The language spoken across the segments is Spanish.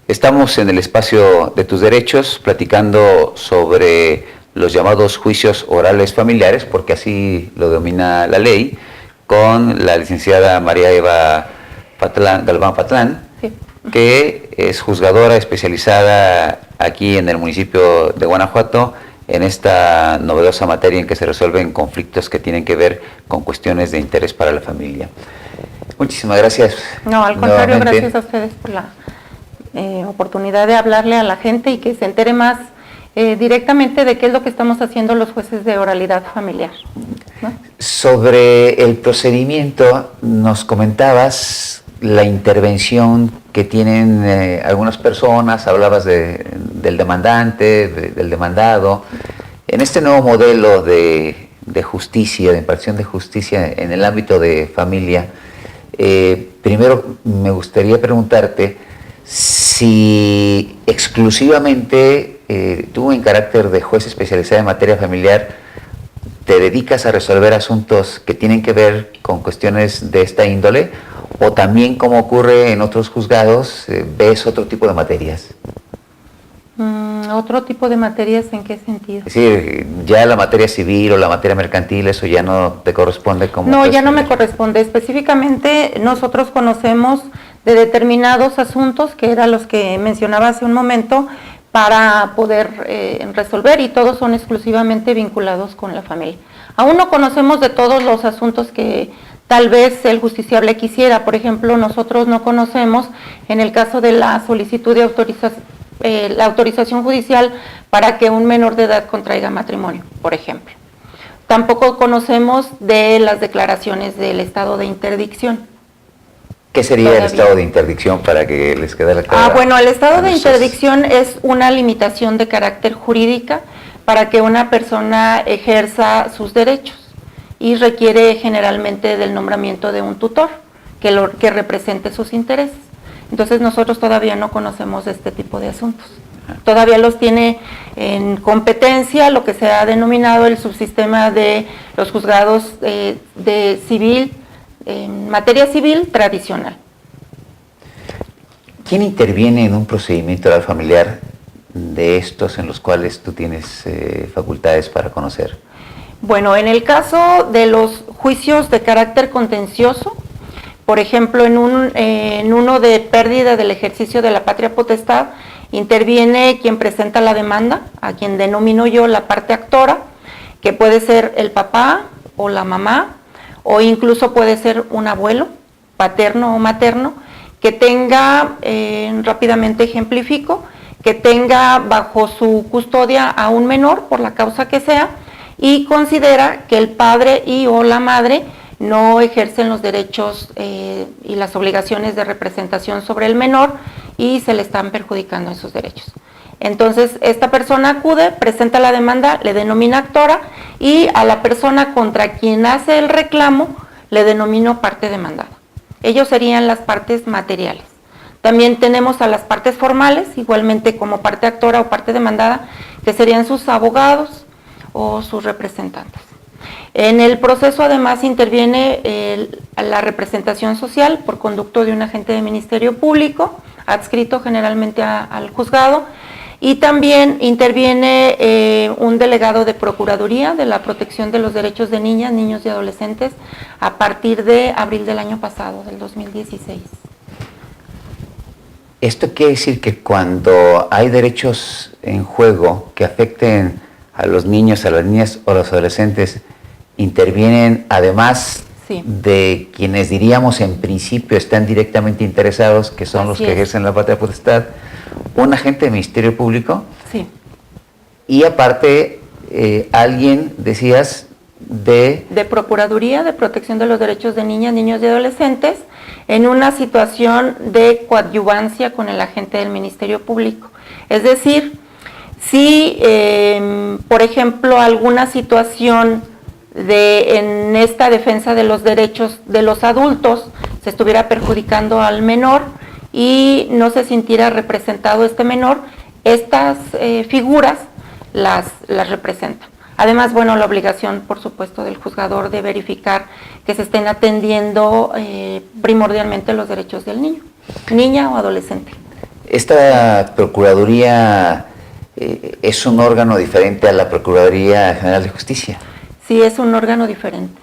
Estamos en el espacio de tus derechos platicando sobre los llamados juicios orales familiares, porque así lo domina la ley, con la licenciada María Eva Galván Patlán, Sí. que es juzgadora especializada aquí en el municipio de Guanajuato en esta novedosa materia en que se resuelven conflictos que tienen que ver con cuestiones de interés para la familia. Muchísimas gracias. No, al contrario, nuevamente. gracias a ustedes por la oportunidad de hablarle a la gente y que se entere más directamente de qué es lo que estamos haciendo los jueces de oralidad familiar, ¿no? Sobre el procedimiento, nos comentabas la intervención que tienen algunas personas, hablabas del demandante, del demandado. En este nuevo modelo de justicia, de impartición de justicia en el ámbito de familia, primero me gustaría preguntarte si exclusivamente tú, en carácter de juez especializado en materia familiar, te dedicas a resolver asuntos que tienen que ver con cuestiones de esta índole, o también, como ocurre en otros juzgados, ves otro tipo de materias. ¿Otro tipo de materias en qué sentido? Es decir, ya la materia civil o la materia mercantil, eso ya no te corresponde como... No, ya no me corresponde. Específicamente nosotros conocemos de determinados asuntos, que eran los que mencionaba hace un momento, para poder resolver, y todos son exclusivamente vinculados con la familia. Aún no conocemos de todos los asuntos que tal vez el justiciable quisiera. Por ejemplo, nosotros no conocemos en el caso de la solicitud de la autorización judicial para que un menor de edad contraiga matrimonio, por ejemplo. Tampoco conocemos de las declaraciones del estado de interdicción. ¿Qué sería el estado de interdicción, para que les quede la clara? Bueno, el estado de interdicción es una limitación de carácter jurídica para que una persona ejerza sus derechos, y requiere generalmente del nombramiento de un tutor que represente sus intereses. Entonces nosotros todavía no conocemos de este tipo de asuntos. Todavía los tiene en competencia lo que se ha denominado el subsistema de los juzgados de civil, en materia civil tradicional. ¿Quién interviene en un procedimiento oral familiar de estos en los cuales tú tienes facultades para conocer? Bueno, en el caso de los juicios de carácter contencioso, por ejemplo, en uno de pérdida del ejercicio de la patria potestad, interviene quien presenta la demanda, a quien denomino yo la parte actora, que puede ser el papá o la mamá, o incluso puede ser un abuelo, paterno o materno, que tenga, rápidamente ejemplifico, que tenga bajo su custodia a un menor, por la causa que sea, y considera que el padre y o la madre no ejercen los derechos y las obligaciones de representación sobre el menor, y se le están perjudicando en sus derechos. Entonces, esta persona acude, presenta la demanda, le denomina actora, y a la persona contra quien hace el reclamo le denomino parte demandada. Ellos serían las partes materiales. También tenemos a las partes formales, igualmente como parte actora o parte demandada, que serían sus abogados o sus representantes. En el proceso además interviene la representación social por conducto de un agente de Ministerio Público, adscrito generalmente al juzgado, y también interviene un delegado de Procuraduría de la Protección de los Derechos de Niñas, Niños y Adolescentes a partir de abril del año pasado, del 2016. Esto quiere decir que cuando hay derechos en juego que afecten a los niños, a las niñas o a los adolescentes, intervienen además de quienes diríamos en principio están directamente interesados, que son los que ejercen la patria potestad, un agente de Ministerio Público. Sí. Y aparte, alguien, decías, de Procuraduría de Protección de los Derechos de Niñas, Niños y Adolescentes, en una situación de coadyuvancia con el agente del Ministerio Público. Es decir, si, por ejemplo, alguna situación en esta defensa de los derechos de los adultos se estuviera perjudicando al menor y no se sintiera representado este menor, estas figuras las representan. Además, bueno, la obligación, por supuesto, del juzgador de verificar que se estén atendiendo primordialmente los derechos del niño, niña o adolescente. Esta Procuraduría es un órgano diferente a la Procuraduría General de Justicia. Sí, es un órgano diferente.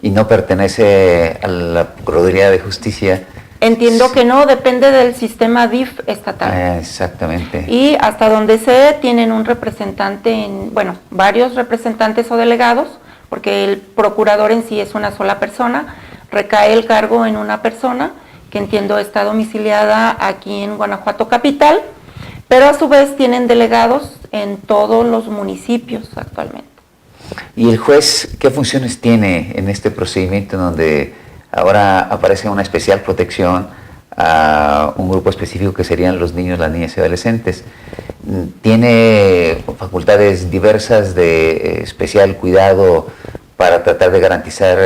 ¿Y no pertenece a la Procuraduría de Justicia? Entiendo que no, depende del sistema DIF estatal. Exactamente. Y hasta donde sé, tienen un representante, bueno, varios representantes o delegados, porque el procurador en sí es una sola persona, recae el cargo en una persona, que entiendo está domiciliada aquí en Guanajuato capital, pero a su vez tienen delegados en todos los municipios actualmente. ¿Y el juez qué funciones tiene en este procedimiento donde ahora aparece una especial protección a un grupo específico que serían los niños, las niñas y adolescentes? ¿Tiene facultades diversas de especial cuidado para tratar de garantizar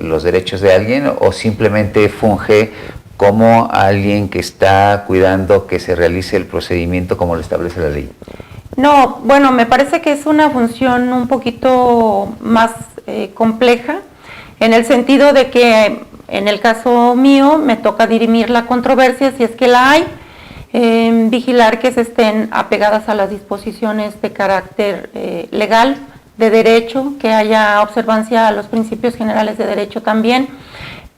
los derechos de alguien, o simplemente funge como alguien que está cuidando que se realice el procedimiento como lo establece la ley? No, bueno, me parece que es una función un poquito más compleja, en el sentido de que en el caso mío me toca dirimir la controversia, si es que la hay, vigilar que se estén apegadas a las disposiciones de carácter legal, de derecho, que haya observancia a los principios generales de derecho también,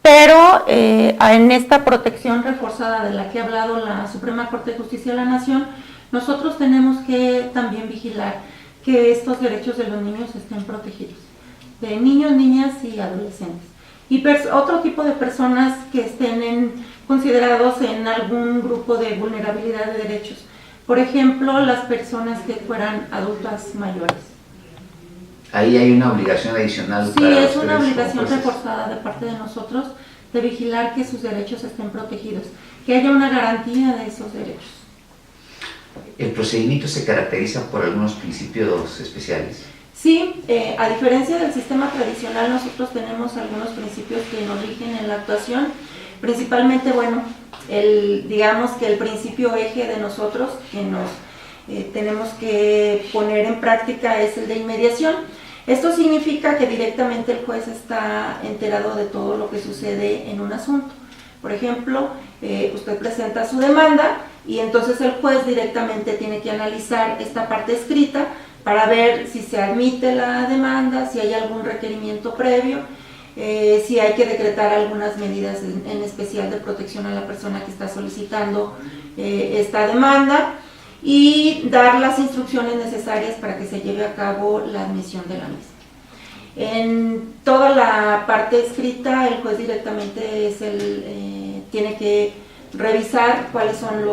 pero en esta protección reforzada de la que ha hablado la Suprema Corte de Justicia de la Nación, nosotros tenemos que también vigilar que estos derechos de los niños estén protegidos, de niños, niñas y adolescentes. Y otro tipo de personas que estén considerados en algún grupo de vulnerabilidad de derechos. Por ejemplo, las personas que fueran adultas mayores. Ahí hay una obligación adicional. Sí, es una obligación reforzada de parte de nosotros de vigilar que sus derechos estén protegidos, que haya una garantía de esos derechos. ¿El procedimiento se caracteriza por algunos principios especiales? Sí, a diferencia del sistema tradicional, nosotros tenemos algunos principios que nos rigen en la actuación, principalmente, bueno, digamos que el principio eje de nosotros que nos tenemos que poner en práctica es el de inmediación. Esto significa que directamente el juez está enterado de todo lo que sucede en un asunto. Por ejemplo, usted presenta su demanda y entonces el juez directamente tiene que analizar esta parte escrita para ver si se admite la demanda, si hay algún requerimiento previo, si hay que decretar algunas medidas en especial de protección a la persona que está solicitando esta demanda y dar las instrucciones necesarias para que se lleve a cabo la admisión de la misma. En toda la parte escrita, el juez directamente tiene que revisar cuáles son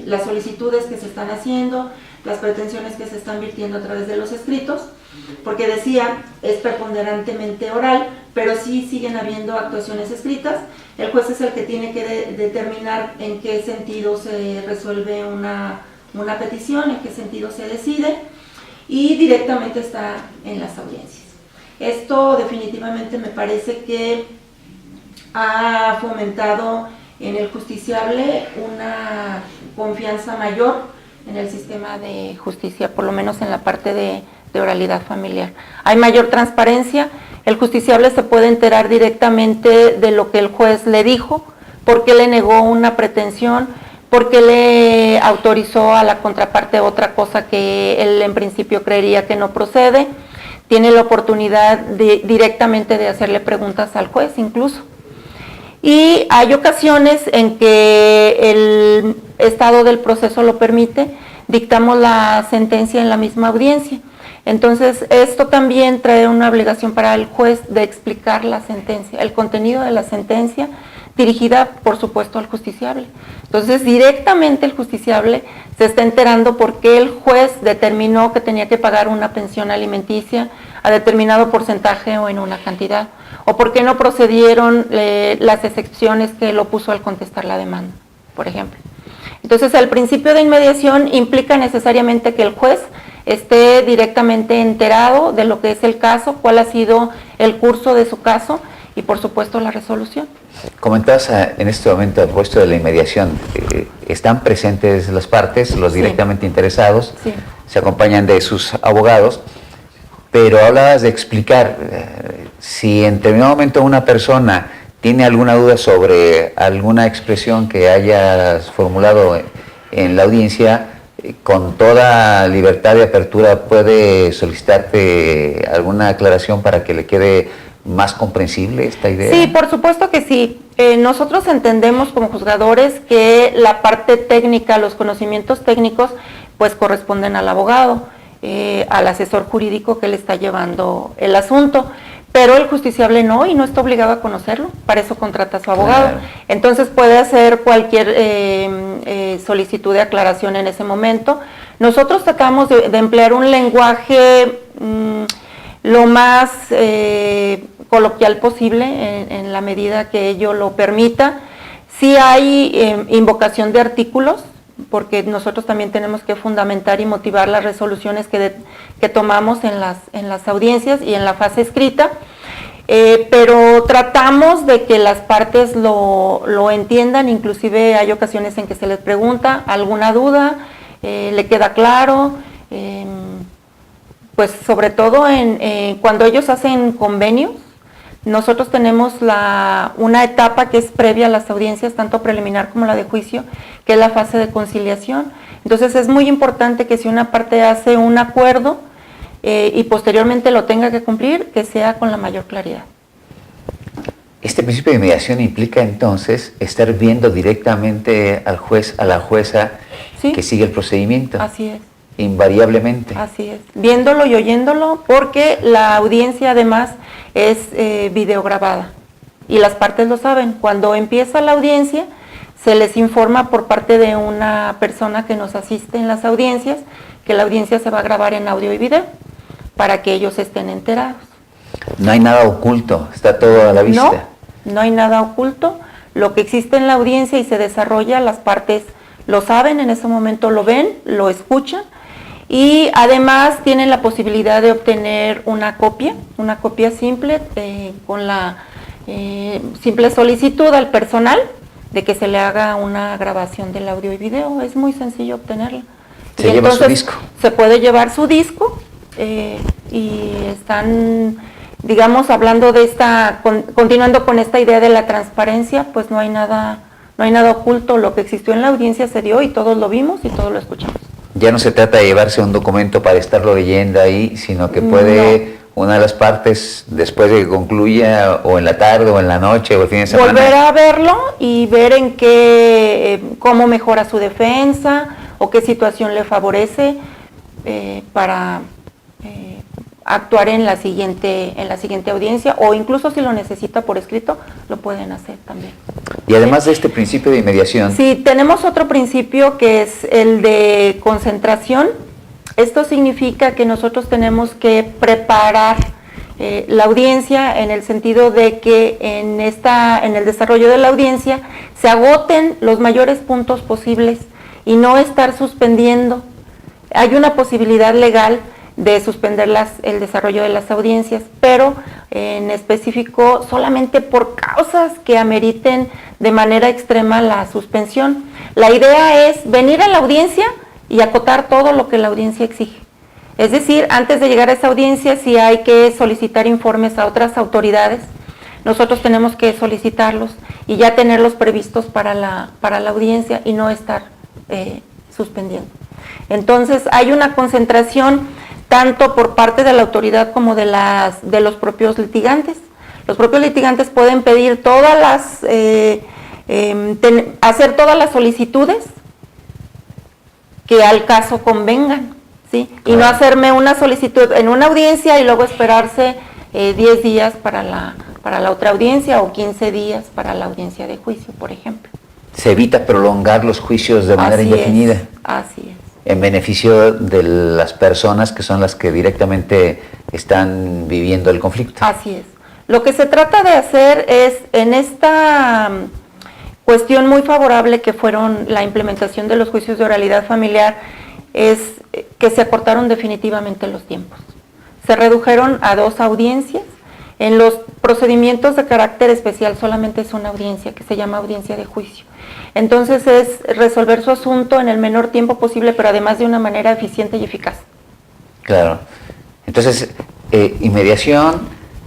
las solicitudes que se están haciendo, las pretensiones que se están virtiendo a través de los escritos, porque decía, es preponderantemente oral, pero sí siguen habiendo actuaciones escritas. El juez es el que tiene que determinar en qué sentido se resuelve una petición, en qué sentido se decide, y directamente está en las audiencias. Esto definitivamente me parece que ha fomentado en el justiciable una confianza mayor en el sistema de justicia, por lo menos en la parte de oralidad familiar. Hay mayor transparencia, el justiciable se puede enterar directamente de lo que el juez le dijo, por qué le negó una pretensión, por qué le autorizó a la contraparte otra cosa que él en principio creería que no procede, tiene la oportunidad directamente de hacerle preguntas al juez incluso. Y hay ocasiones en que el estado del proceso lo permite, dictamos la sentencia en la misma audiencia. Entonces, esto también trae una obligación para el juez de explicar la sentencia, el contenido de la sentencia, dirigida, por supuesto, al justiciable. Entonces, directamente el justiciable se está enterando por qué el juez determinó que tenía que pagar una pensión alimenticia a determinado porcentaje o en una cantidad, o por qué no procedieron las excepciones que lo puso al contestar la demanda, por ejemplo. Entonces, el principio de inmediación implica necesariamente que el juez esté directamente enterado de lo que es el caso, cuál ha sido el curso de su caso y, por supuesto, la resolución. Comentabas en este momento a propósito de la inmediación, están presentes las partes, los directamente interesados, se acompañan de sus abogados, pero hablabas de explicar, si en determinado momento una persona tiene alguna duda sobre alguna expresión que hayas formulado en la audiencia, con toda libertad de apertura puede solicitarte alguna aclaración para que le quede más comprensible esta idea. Sí, por supuesto que sí. Nosotros entendemos como juzgadores que la parte técnica, los conocimientos técnicos, pues corresponden al abogado, al asesor jurídico que le está llevando el asunto. Pero el justiciable no, y no está obligado a conocerlo, para eso contrata a su abogado. Claro. Entonces puede hacer cualquier solicitud de aclaración en ese momento. Nosotros tratamos de emplear un lenguaje lo más coloquial posible, en la medida que ello lo permita. Sí hay invocación de artículos, porque nosotros también tenemos que fundamentar y motivar las resoluciones que tomamos en las audiencias y en la fase escrita, pero tratamos de que las partes lo entiendan. Inclusive hay ocasiones en que se les pregunta alguna duda, le queda claro, pues sobre todo cuando ellos hacen convenios. Nosotros tenemos una etapa que es previa a las audiencias, tanto preliminar como la de juicio, que es la fase de conciliación. Entonces es muy importante que si una parte hace un acuerdo y posteriormente lo tenga que cumplir, que sea con la mayor claridad. Este principio de mediación implica entonces estar viendo directamente al juez, a la jueza, ¿sí?, que sigue el procedimiento. Así es. Invariablemente. Así es, viéndolo y oyéndolo, porque la audiencia además es videograbada y las partes lo saben. Cuando empieza la audiencia se les informa por parte de una persona que nos asiste en las audiencias que la audiencia se va a grabar en audio y video para que ellos estén enterados. No hay nada oculto, está todo a la vista. No hay nada oculto. Lo que existe en la audiencia y se desarrolla, las partes lo saben, en ese momento lo ven, lo escuchan. Y además tienen la posibilidad de obtener una copia simple, con la simple solicitud al personal de que se le haga una grabación del audio y video. Es muy sencillo obtenerla. Se lleva su disco. Se puede llevar su disco y están, digamos, hablando de continuando con esta idea de la transparencia, pues no hay nada oculto. Lo que existió en la audiencia se dio y todos lo vimos y todos lo escuchamos. Ya no se trata de llevarse un documento para estarlo leyendo ahí, sino que puede una de las partes, después de que concluya, o en la tarde, o en la noche, o el fin de semana, volver a verlo y ver cómo mejora su defensa, o qué situación le favorece para actuar en la siguiente audiencia, o incluso si lo necesita por escrito, lo pueden hacer también. Y además de este principio de mediación. Sí, tenemos otro principio que es el de concentración. Esto significa que nosotros tenemos que preparar la audiencia, en el sentido de que en el desarrollo de la audiencia se agoten los mayores puntos posibles y no estar suspendiendo. Hay una posibilidad legal de suspender el desarrollo de las audiencias, pero en específico solamente por causas que ameriten de manera extrema la suspensión. La idea es venir a la audiencia y acotar todo lo que la audiencia exige. Es decir, antes de llegar a esa audiencia, si hay que solicitar informes a otras autoridades, nosotros tenemos que solicitarlos y ya tenerlos previstos para la audiencia y no estar suspendiendo. Entonces hay una concentración tanto por parte de la autoridad como de los propios litigantes. Los propios litigantes pueden pedir hacer todas las solicitudes que al caso convengan, ¿sí? Y no hacerme una solicitud en una audiencia y luego esperarse 10 días para la otra audiencia, o 15 días para la audiencia de juicio, por ejemplo. Se evita prolongar los juicios de manera indefinida. Así es. En beneficio de las personas que son las que directamente están viviendo el conflicto. Así es. Lo que se trata de hacer es, en esta cuestión muy favorable que fueron la implementación de los juicios de oralidad familiar, es que se acortaron definitivamente los tiempos. Se redujeron a 2 audiencias. En los procedimientos de carácter especial solamente es una audiencia, que se llama audiencia de juicio. Entonces es resolver su asunto en el menor tiempo posible, pero además de una manera eficiente y eficaz. Claro. Entonces, inmediación,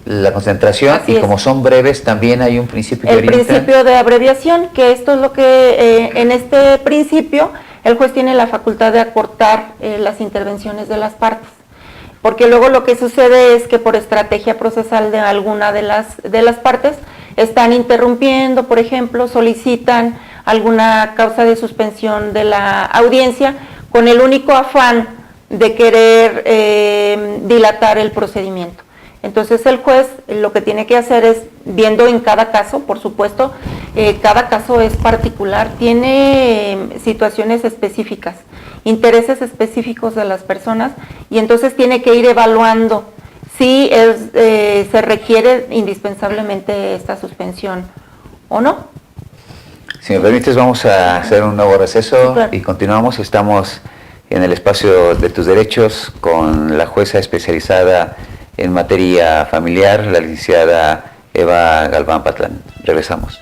la concentración, Así y es. como son breves, también hay un principio que El orienta. principio de abreviación, que esto es lo que en este principio el juez tiene la facultad de acortar las intervenciones de las partes. Porque luego lo que sucede es que por estrategia procesal de alguna de las partes están interrumpiendo, por ejemplo, solicitan alguna causa de suspensión de la audiencia con el único afán de querer dilatar el procedimiento. Entonces el juez lo que tiene que hacer es, viendo en cada caso, por supuesto, cada caso es particular, tiene situaciones específicas, intereses específicos de las personas, y entonces tiene que ir evaluando si se requiere indispensablemente esta suspensión o no. Si me permites, vamos a hacer un nuevo receso, Sí, claro. y continuamos. Estamos en el espacio de tus derechos con la jueza especializada en materia familiar, la licenciada Eva Galván Patlán. Regresamos.